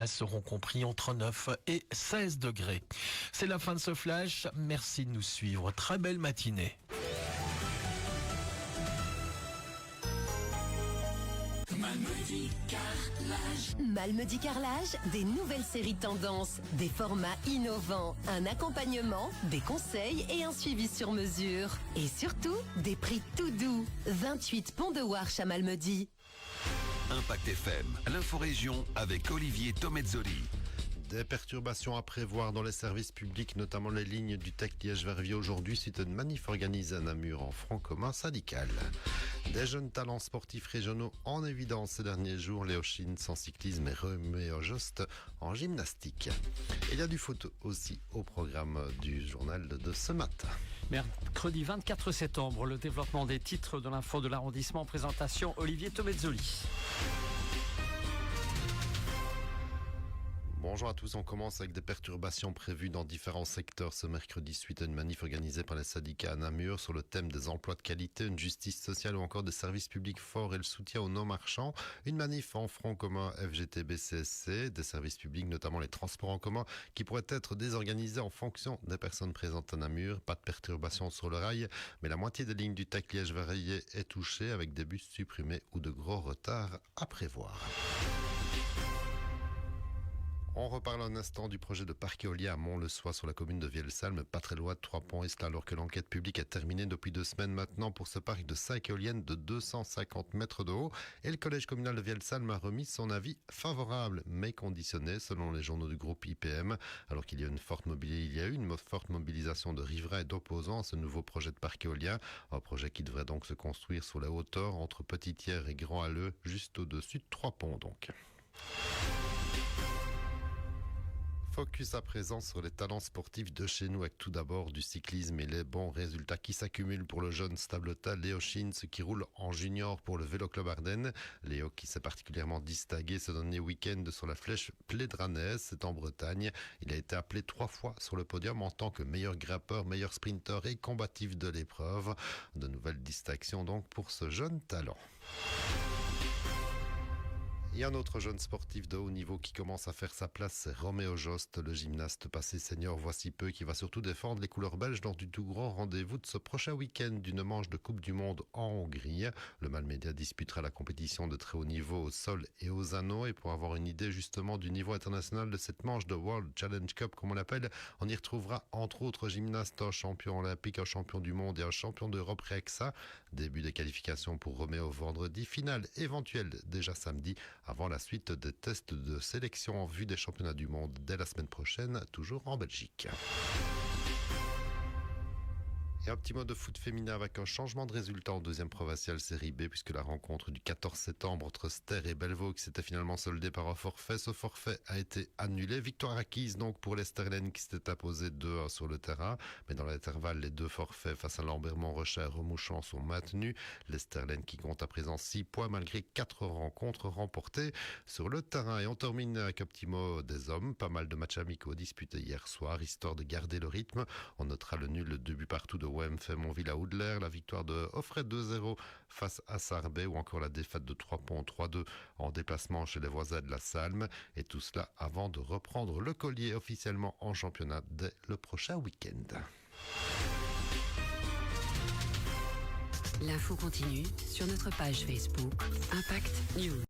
Elles seront compris entre 9 et 16 degrés. C'est la fin de ce flash. Merci de nous suivre. Très belle matinée. Malmedy Carrelage, des nouvelles séries tendances, des formats innovants, un accompagnement, des conseils et un suivi sur mesure. Et surtout, des prix tout doux. 28 Pont de Warche à Malmedy. Impact FM, l'inforégion avec Olivier Tomezzoli. Des perturbations à prévoir dans les services publics, notamment les lignes du TEC Liège-Verviers aujourd'hui suite à une manif organisée à Namur en front commun syndical. Des jeunes talents sportifs régionaux en évidence ces derniers jours, Léo Schintz en cyclisme et Roméo Jost en gymnastique. Et il y a du foot aussi au programme du journal de ce matin. Mercredi 24 septembre, le développement des titres de l'info de l'arrondissement, présentation Olivier Tomezzoli. Bonjour à tous, on commence avec des perturbations prévues dans différents secteurs ce mercredi suite à une manif organisée par les syndicats à Namur sur le thème des emplois de qualité, une justice sociale ou encore des services publics forts et le soutien aux non-marchands. Une manif en front commun FGTB-CSC, des services publics, notamment les transports en commun, qui pourraient être désorganisés en fonction des personnes présentes à Namur. Pas de perturbations sur le rail, mais la moitié des lignes du TEC Liège-Verviers est touchée avec des bus supprimés ou de gros retards à prévoir. On reparle un instant du projet de parc éolien à Mont-le-Soie sur la commune de Vielsalm, pas très loin de Trois-Ponts-Est, alors que l'enquête publique est terminée depuis 2 semaines maintenant pour ce parc de 5 éoliennes de 250 mètres de haut. Et le collège communal de Vielsalm a remis son avis favorable, mais conditionné selon les journaux du groupe IPM. Alors qu'il y a eu une forte mobilisation de riverains et d'opposants à ce nouveau projet de parc éolien. Un projet qui devrait donc se construire sur la hauteur entre Petitière et Grand-Halleux, juste au-dessus de Trois-Ponts donc. Focus à présent sur les talents sportifs de chez nous avec tout d'abord du cyclisme et les bons résultats qui s'accumulent pour le jeune stabletas Léo Schintz qui roule en junior pour le Vélo Club Ardennes. Léo qui s'est particulièrement distingué ce dernier week-end sur la flèche Plédranaise, c'est en Bretagne. Il a été appelé 3 fois sur le podium en tant que meilleur grimpeur, meilleur sprinter et combatif de l'épreuve. De nouvelles distinctions donc pour ce jeune talent. Et un autre jeune sportif de haut niveau qui commence à faire sa place, c'est Roméo Jost, le gymnaste passé senior voici peu, qui va surtout défendre les couleurs belges dans du tout grand rendez-vous de ce prochain week-end d'une manche de Coupe du Monde en Hongrie. Le Malmédia disputera la compétition de très haut niveau au sol et aux anneaux. Et pour avoir une idée justement du niveau international de cette manche de World Challenge Cup, comme on l'appelle, on y retrouvera entre autres gymnastes, un champion olympique, un champion du monde et un champion d'Europe Rexa. Début des qualifications pour Roméo vendredi, finale éventuelle déjà samedi, avant la suite des tests de sélection en vue des championnats du monde dès la semaine prochaine, toujours en Belgique. Et un petit mot de foot féminin avec un changement de résultat en deuxième provinciale série B puisque la rencontre du 14 septembre entre Ster et Bellevaux qui s'était finalement soldée par un forfait. Ce forfait a été annulé. Victoire acquise donc pour les Sterlaines qui s'étaient imposées 2-1 sur le terrain. Mais dans l'intervalle, les 2 forfaits face à Lambert-Montrechat et Remouchant sont maintenus. Les Sterlaines qui comptent à présent 6 points malgré 4 rencontres remportées sur le terrain. Et on termine avec un petit mot des hommes. Pas mal de matchs amicaux disputés hier soir, histoire de garder le rythme. On notera le nul 2 buts partout de OMF Montville à Oudler, la victoire de Offray 2-0 face à Sarbet ou encore la défaite de Trois-Ponts 3-2 en déplacement chez les voisins de la Salme. Et tout cela avant de reprendre le collier officiellement en championnat dès le prochain week-end. L'info continue sur notre page Facebook Impact News.